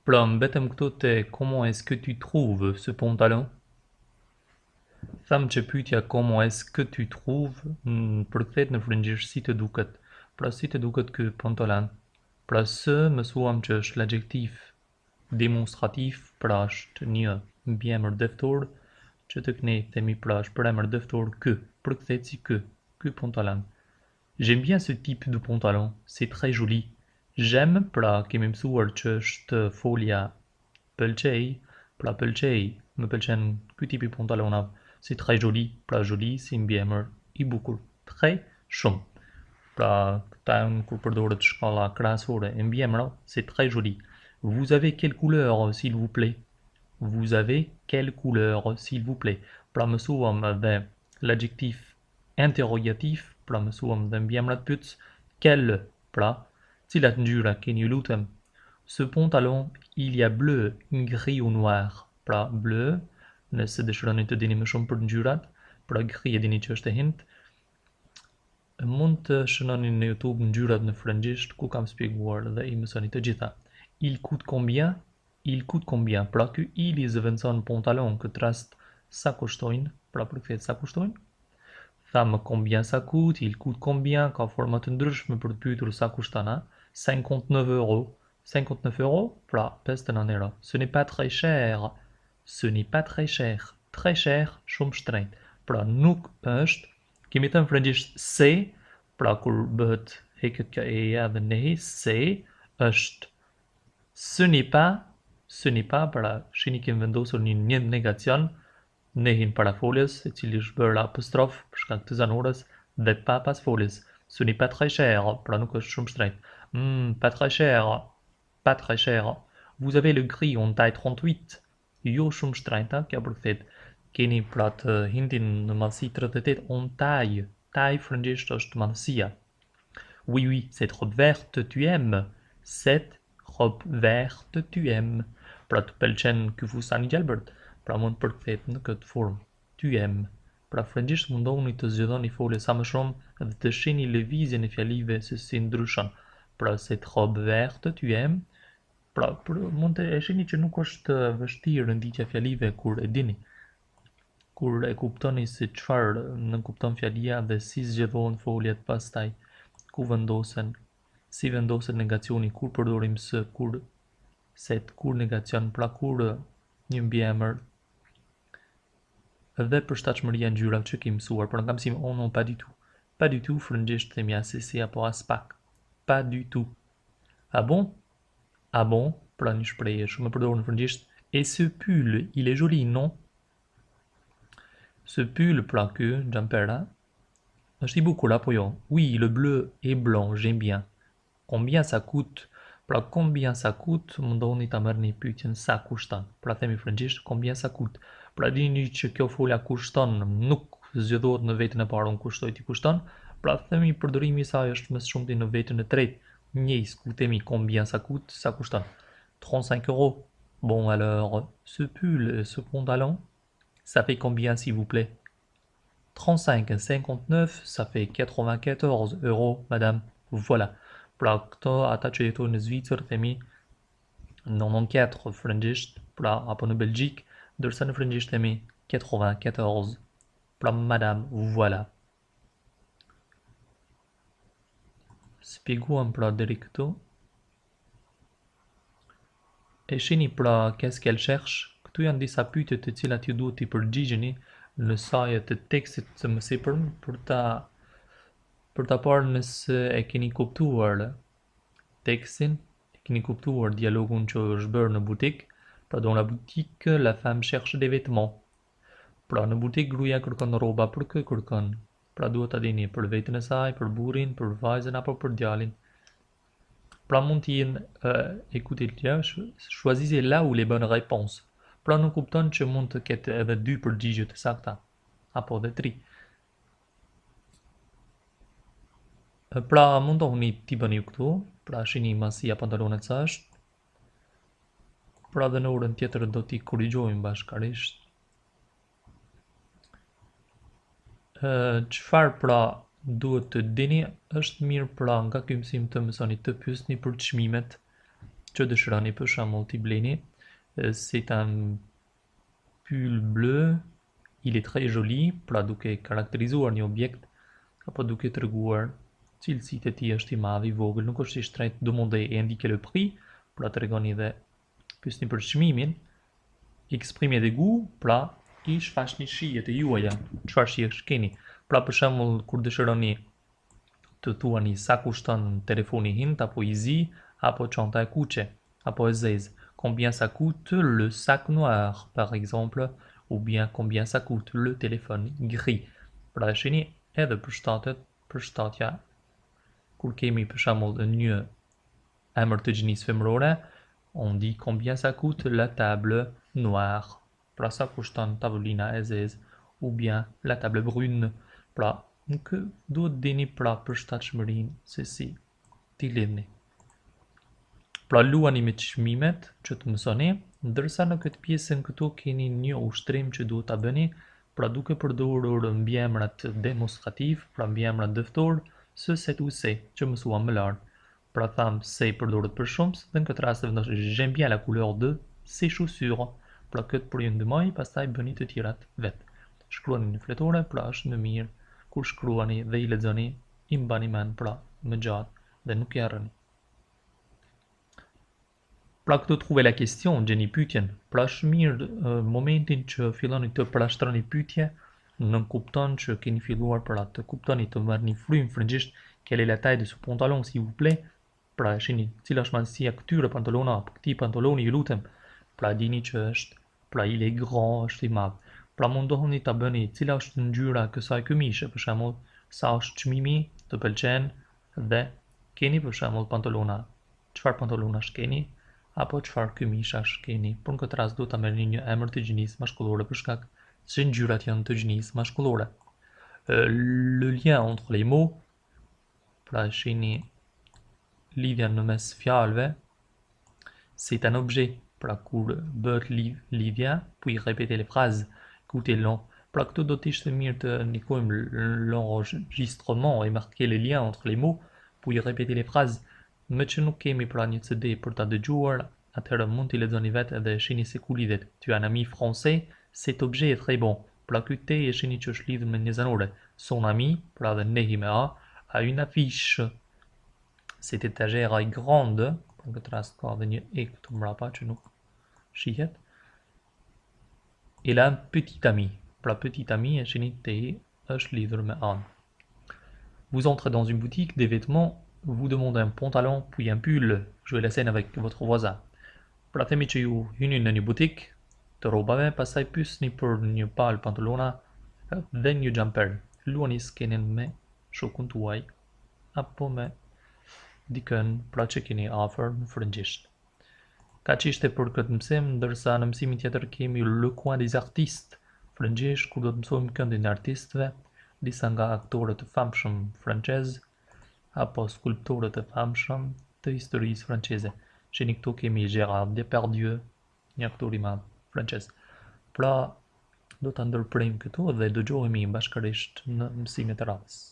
Pra mbetëm këtu te comment est-ce que tu trouves ce pantalon? Tham që pyetja comment est-ce que tu trouves përkthehet në frëngjisht si të duket. Pra si të duket ky pantolan. Pra së mësuam që është l'adjektiv demonstrativ, pra është një mbiemër deftor që tek ne themi pra është përemër deftor ky, përkthehet si ky pantolan. J'aime bien ce type de pantalon, c'est très joli. J'aime, pra kemi mësuar që është folja pëlqej, pra pëlqej, më pëlqen ky tipi pantalonave. C'est très joli, pra joli si mbiemër i bukur. Très shumë. Pra këta janë kur përdoret shkalla krahasore e mbiemrave, c'est très joli. Vous avez quelle couleur, s'il vous plaît? Vous avez quelle couleur, s'il vous plaît? Pra mësuam dhe l'adjektif interrogatif, pra mësuam dhe mbiemrat pyetës, quelle, pra cilat ngjyra keni ju lutem? Ce pantalon, il y a bleu, gris ou noir. Pra bleu, nëse dëshironi të dini më shumë për ngjyrat, pra gris e dini që është e hint. Mund të shënoni në YouTube ngjyrat në frëngjisht ku kam shpjeguar dhe i mësoni të gjitha. Il coûte combien? Il coûte combien? Pra ky il i zëvendëson pantalon, këtë rast sa kushtojnë, pra përkthehet sa kushtojnë. Thamë combien ça coûte, il coûte combien, ka forma të ndryshme për të pyetur sa kushton, 59 euros. 59 euros, pra 59 euro. Ce n'est pas très cher. Ce n'est pas très cher. Très cher, shumë shtrenjt. Pra nuk është, kemi thënë frëngjisht se, pra kur bëhet heket ka eja dhe nehi, se është. Ce n'est pas, pra shini kemi vendosur një negacion, nehin para foljes, e cili është bërë apostrof për shkak të zanurës dhe pa pas foljes. Ce n'est pas très cher, pra nuk është shumë shtrenjt. Pas très cher. Pas très cher. Vous avez le gris en taille 38. Jo shumë shtrenjta, kjo përkthehet. Keni pra të hintin në madhësi 38 en taille. Taille frëngjisht është madhësia. Oui, oui, cette robe verte tu aimes. Cette robe verte tu aimes. Pra të pëlqen ky fustan i gjelbërt. Pra mund përkthehet në këtë formë. Tu aimes. Pra frëngjisht mundohuni të zgjedhoni folje sa më shumë dhe të shihni lëvizjen e fjalive se si ndryshon. Pra cette robe verte tu aimes. Pra mund të e shihni që nuk është vështirë nditja fjalive kur e dini. Kur e kuptoni se çfarë nënkupton fjalia dhe si zgjedhohen foljet pastaj, ku vendosen, si vendoset negacioni, kur përdorim së, kur set, kur negacion, pra kur një mbiemër dhe përshtatshmëria e ngjyrave që kemi mësuar, por nga mësimi oh non pas du tout. Pas du tout frëngjisht themi asesi apo as pak. Pas du tout. Ah bon? Ah bon? Pra një shprehje shumë e përdorur në frëngjisht. Et ce pull, il est joli, non? Ce pull, pra ky, jumpera, është i bukur apo jo? Oui, le bleu et blanc, j'aime bien. Combien ça coûte? Pra combien ça coûte, mundohuni ta merrni pyetjen sa kushton. Pra themi frëngjisht combien ça coûte. Pra dini që kjo folja kushton nuk zgjedhohet në vetën e parë, unë kushtoj ti kushton. Pra themi përdorimi i saj është më shumti në vetën e tretë. Njëjës ku themi combien ça coûte, sa kushton. 35 euros. Bon alors, ce pull, ce pantalon, ça fait combien s'il vous plaît? 35 et 59, ça fait 94 euros, madame. Voilà. Pra këto ata që jetojnë në Zvicër themi 94 frëngjisht, pra apo në Belgjik, ndërsa në frëngjisht themi 94. Pra madame, voilà. Spjeguam pra deri këtu. E shihni pra qu'est-ce qu'elle cherche. Këtu janë disa pyetje të cilat ju duhet t'i përgjigjeni në sajet të tekstit të mësipër për ta parë nëse e keni kuptuar tekstin, e keni kuptuar dialogun që është bërë në butik. Pra dans la boutique, la femme cherche des vêtements. Pra në butik gruaja kërkon rroba, për kë kërkon? Pra duhet ta dini për veten e saj, për burrin, për vajzën apo për djalin. Pra mund të jenë écoutez bien, choisissez là où les bonnes réponses. Pra nuk kupton që mund të ketë edhe dy përgjigje të sakta, apo edhe tri. Pra mundohuni t'i bëni këtu, pra shihni masia pantalonet sa është. Pra dhe në orën tjetër do t'i korrigjojmë bashkarisht. Çfarë pra duhet të dini, është mirë pra nga ky mësim të mësoni të pyesni për çmimet, që dëshironi për shembull t'i bleni. C'est un pull bleu, il est très joli, pra duke karakterizuar një objekt apo duke treguar cilësitë e tij, është i madh, i vogël, nuk është i shtrenjtë, demandez et indiquez le prix, pra tregoni dhe pyesni për çmimin, exprimez des goûts, pra i shfaqni shijet e juaja, çfarë shijesh keni. Pra për shembull kur dëshironi të thuani sa kushton telefoni hint apo i zi apo çanta e kuqe apo e zezë. Combien ça coûte le sac noir, par exemple, ou bien combien ça coûte le téléphone gris. Pra shihni edhe përshtatja kur kemi për shembull një emër të gjinisë femërore, on dit combien ça coûte la table noire. Pra sa kushton tavolina e zezë, ou bien la table brune. Pra nuk duhet dini pra përshtatshmërinë se si t'i lidhni. Pra luani me çmimet që të mësoni, ndërsa në këtë pjesën këtu keni një ushtrim që duhet ta bëni, pra duke përdorur mbiemrat demonstrativ, pra mbiemrat dëftor, se set ou se që mësuam më lart. Pra tham se përdoret për shumës dhe në këtë rast vendosni j'aime bien la couleur de ces chaussures. Pra këtë për ju ndihmoj, pastaj bëni të tjerat vetë. Shkruani në fletore, pra është më mirë kur shkruani dhe i lexoni, i mbani mend pra më gjatë dhe nuk i harroni. Pra këtu trouver la question, gjeni pyetjen. Pra është mirë momentin që filloni të parashtroni pyetje, nënkupton kupton që keni filluar pra të kuptoni të marrni frymë frëngjisht, quelle est la taille de ce pantalon s'il vous plaît. Pra shihni cila është madhësia këtyre pantallona apo këtij pantalloni, ju lutem. Pra dini që është, pra il est grand, është i madh. Pra mundohuni ta bëni cila është ngjyra e kësaj këmishe, për shembull, sa është çmimi, të pëlqen dhe keni për shembull pantallona. Çfarë pantalonash keni? Apo çfarë këmishash keni. Por në këtë rast duhet ta merrni një emër të gjinisë maskullore për shkak se ngjyrat janë të gjinisë maskullore. Le lien entre les mots, pra shihni lidhjen në mes fjalëve, c'est un objet. Pra kur bëhet lidhja, puis répétez les phrases, écoutez long. Pra këtu do të ishte mirë të ndikojmë l'enregistrement et marquer le lien entre les mots, puis répétez les phrases. Me që nuk kemi pra një CD për ta dëgjuar, atëherë mund t'i lexoni vetë edhe shihni se ku lidhet. Tu as un ami français, cet objet est très bon. Pra ky te e shihni që është lidhur me një zanore. Son ami, pra dhe nehi me a une affiche. Cette étagère est grande, në këtë rast ka edhe një e këtu mbrapa që nuk shihet. Il a un petit ami. Pra petit ami e shihni te është lidhur me an. Vous entrez dans une boutique des vêtements, vous demandez un pantalon puis un pull. Jouez la scène avec votre voisin. Pra themi që ju hyni në një butik të rrobave, pastaj pyesni për një palë pantallona dhe një jumper. Luani skenin me shokun tuaj apo me dikën pra që keni afër në frëngjisht. Kaq ishte për këtë mësim, ndërsa në mësimin tjetër kemi Le Coin des Artistes, frëngjisht, ku do të mësojmë këndin e artistëve, disa nga aktorët të famshëm francez apo skulptorët e famshëm të historisë franceze. Shihni këtu kemi Gérard Depardieu, një aktor i madh francez. Pra do ta ndërprejmë këtu dhe dëgjohemi bashkërisht në mësimet e radhës.